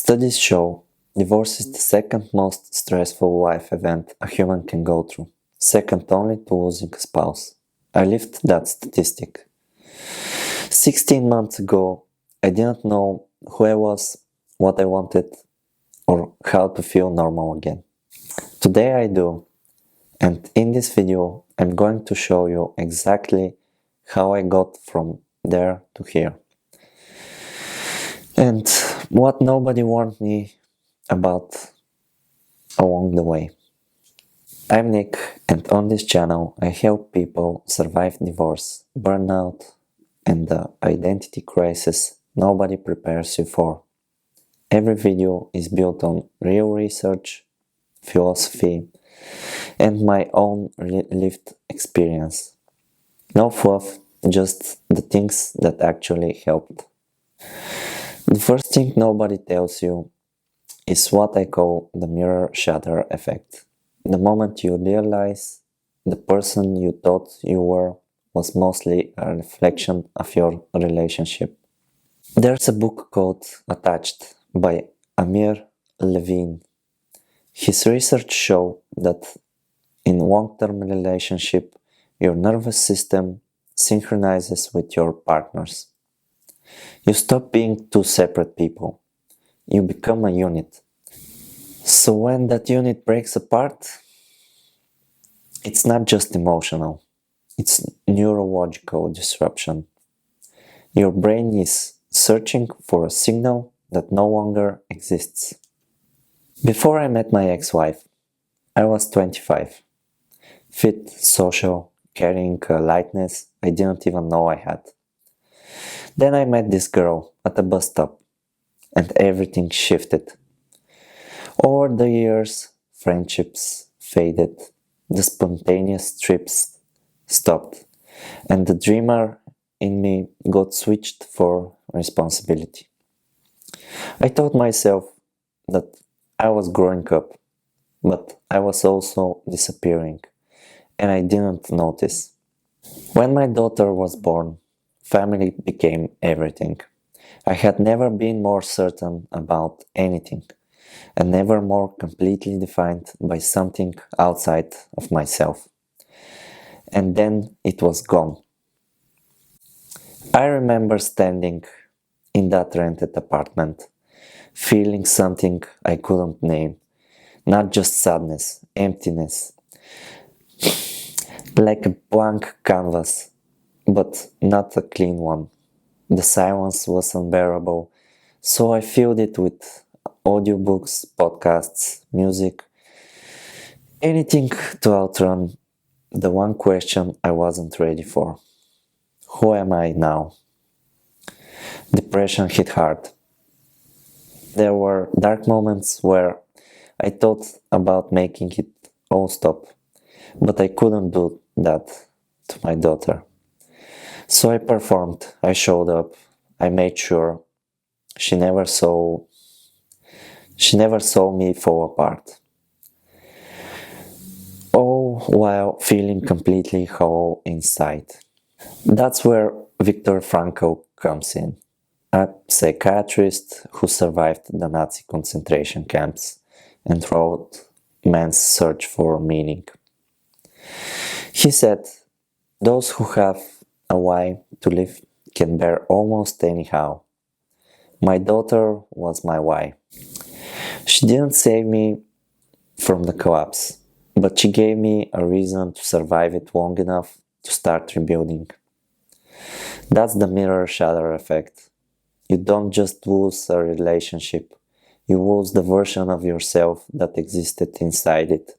Studies show divorce is the second most stressful life event a human can go through, second only to losing a spouse. I lived that statistic. 16 months ago, I didn't know who I was, what I wanted, or how to feel normal again. Today I do, and in this video I'm going to show you exactly how I got from there to here. And what nobody warned me about along the way. I'm Nick, and on this channel I help people survive divorce, burnout, and the identity crisis nobody prepares you for. Every video is built on real research, philosophy, and my own lived experience. No fluff, just the things that actually helped. The first thing nobody tells you is what I call the Mirror Shatter Effect. The moment you realize the person you thought you were was mostly a reflection of your relationship. There's a book called Attached by Amir Levine. His research showed that in long-term relationship, your nervous system synchronizes with your partner's. You stop being two separate people. You become a unit. So when that unit breaks apart, it's not just emotional, it's neurological disruption. Your brain is searching for a signal that no longer exists. Before I met my ex-wife, I was 25. Fit, social, carrying a lightness I didn't even know I had. Then I met this girl at a bus stop, and everything shifted. Over the years, friendships faded, the spontaneous trips stopped, and the dreamer in me got switched for responsibility. I told myself that I was growing up, but I was also disappearing, and I didn't notice. When my daughter was born, family became everything. I had never been more certain about anything, and never more completely defined by something outside of myself. And then it was gone. I remember standing in that rented apartment, feeling something I couldn't name, not just sadness, emptiness, like a blank canvas, but not a clean one. The silence was unbearable, so I filled it with audiobooks, podcasts, music, anything to outrun the one question I wasn't ready for. Who am I now? Depression hit hard. There were dark moments where I thought about making it all stop, but I couldn't do that to my daughter. So I performed, I showed up, I made sure she never saw me fall apart. All while feeling completely hollow inside. That's where Viktor Frankl comes in, a psychiatrist who survived the Nazi concentration camps and wrote Man's Search for Meaning. He said, "Those who have a why to live can bear almost anyhow. My daughter was my why. She didn't save me from the collapse, but she gave me a reason to survive it long enough to start rebuilding." That's the Mirror Shatter Effect. You don't just lose a relationship, you lose the version of yourself that existed inside it.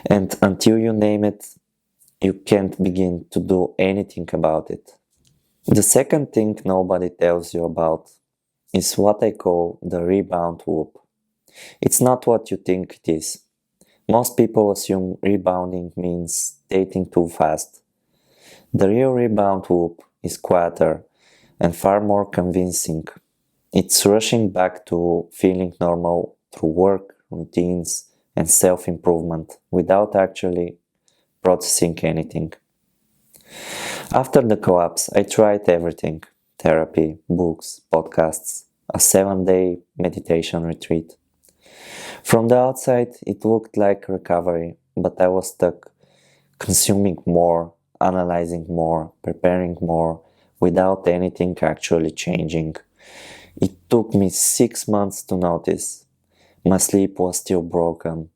And until you name it, you can't begin to do anything about it. The second thing nobody tells you about is what I call the Rebound Loop. It's not what you think it is. Most people assume rebounding means dating too fast. The real Rebound Loop is quieter and far more convincing. It's rushing back to feeling normal through work, routines, and self-improvement without actually processing anything. After the collapse, I tried everything: therapy, books, podcasts, a 7-day meditation retreat. From the outside, it looked like recovery, but I was stuck, consuming more, analyzing more, preparing more, without anything actually changing. It took me 6 months to notice. My sleep was still broken,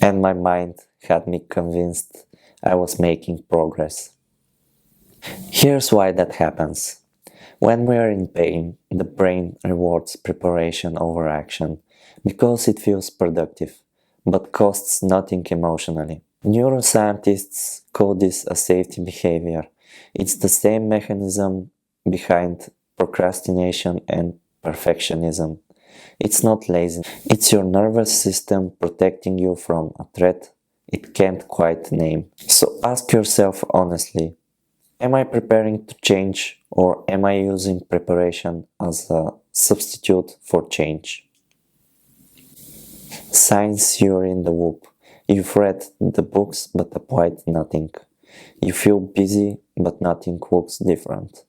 and my mind had me convinced I was making progress. Here's why that happens. When we are in pain, the brain rewards preparation over action because it feels productive, but costs nothing emotionally. Neuroscientists call this a safety behavior. It's the same mechanism behind procrastination and perfectionism. It's not laziness. It's your nervous system protecting you from a threat it can't quite name. So ask yourself honestly, am I preparing to change, or am I using preparation as a substitute for change? Signs you're in the loop. You've read the books but applied nothing. You feel busy but nothing looks different.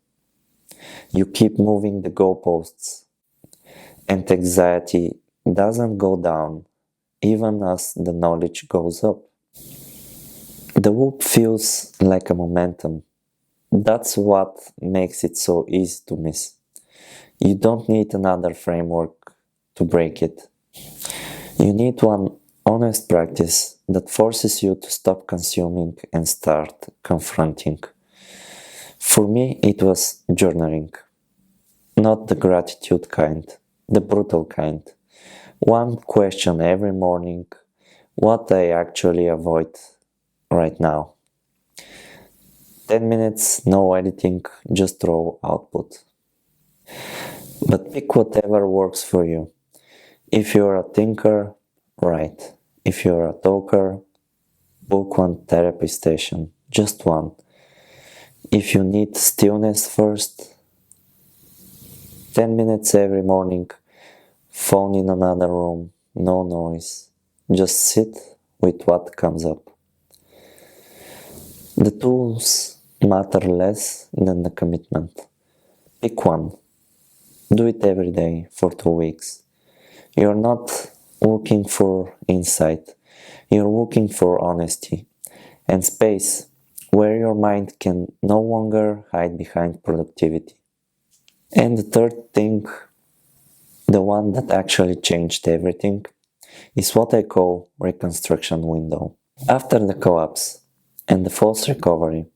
You keep moving the goalposts, and anxiety doesn't go down even as the knowledge goes up. The loop feels like a momentum. That's what makes it so easy to miss. You don't need another framework to break it. You need one honest practice that forces you to stop consuming and start confronting. For me, it was journaling. Not the gratitude kind, the brutal kind. One question every morning: what I actually avoid right now. 10 minutes, no editing, just raw output. But pick whatever works for you. If you're a thinker, write. If you're a talker, book one therapy session, just one. If you need stillness first, 10 minutes every morning, phone in another room, no noise. Just sit with what comes up. The tools matter less than the commitment. Pick one. Do it every day for 2 weeks. You're not looking for insight. You're looking for honesty and space where your mind can no longer hide behind productivity. And the third thing, the one that actually changed everything, is what I call Reconstruction Window. After the collapse and the false recovery,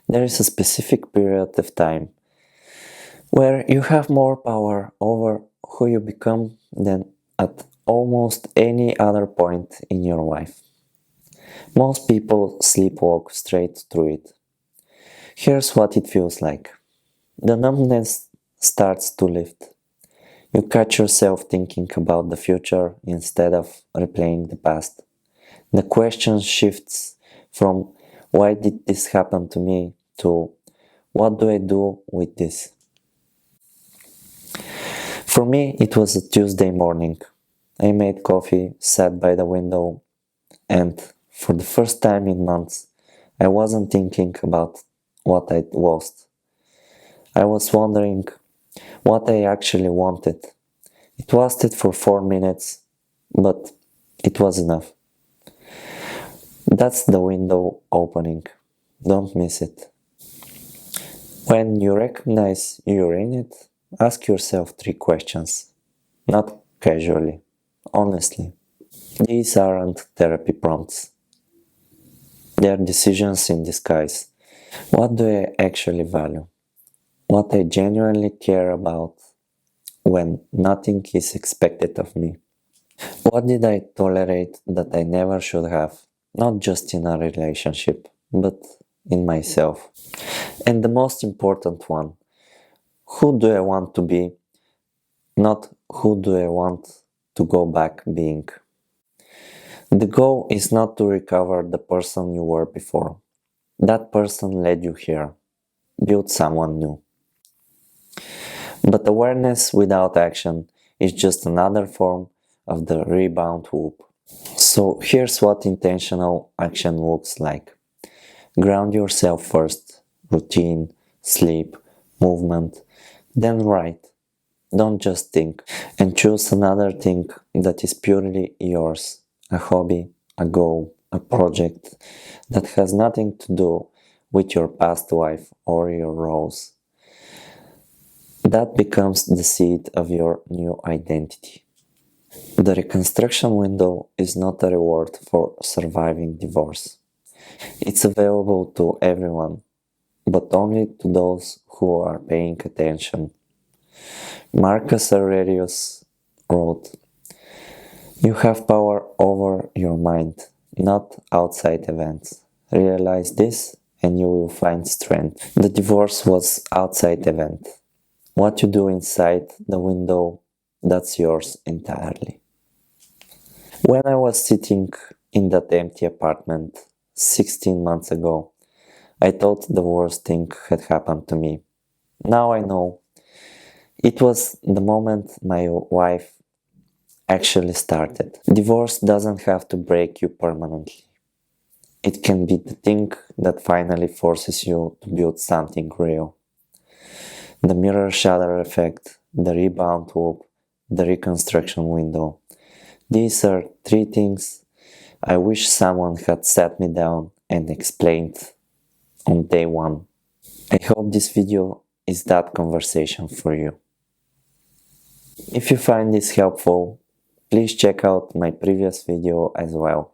there is a specific period of time where you have more power over who you become than at almost any other point in your life. Most people sleepwalk straight through it. Here's what it feels like. The numbness starts to lift. You catch yourself thinking about the future instead of replaying the past. The question shifts from why did this happen to me to what do I do with this? For me, it was a Tuesday morning. I made coffee, sat by the window, and for the first time in months, I wasn't thinking about what I'd lost. I was wondering what I actually wanted. It lasted for 4 minutes, but it was enough. That's the window opening. Don't miss it. When you recognize you're in it, ask yourself 3 questions. Not casually, honestly. These aren't therapy prompts. They're decisions in disguise. What do I actually value? What I genuinely care about when nothing is expected of me? What did I tolerate that I never should have? Not just in a relationship, but in myself. And the most important one, who do I want to be? Not who do I want to go back being. The goal is not to recover the person you were before. That person led you here. Build someone new. But awareness without action is just another form of the rebound loop. So here's what intentional action looks like. Ground yourself first. Routine, sleep, movement, then write. don't just think, and choose another thing that is purely yours, a hobby, a goal, a project that has nothing to do with your past life or your roles. That becomes the seed of your new identity. The reconstruction window is not a reward for surviving divorce. It's available to everyone, but only to those who are paying attention. Marcus Aurelius wrote, "You have power over your mind, not outside events. Realize this and you will find strength." The divorce was outside event. What you do inside the window, that's yours entirely. When I was sitting in that empty apartment 16 months ago, I thought the worst thing had happened to me. Now I know. It was the moment my wife actually started. Divorce doesn't have to break you permanently. It can be the thing that finally forces you to build something real. The Mirror Shatter Effect, the Rebound Loop, the Reconstruction Window. These are three things I wish someone had sat me down and explained on day one. I hope this video is that conversation for you. If you find this helpful, please check out my previous video as well.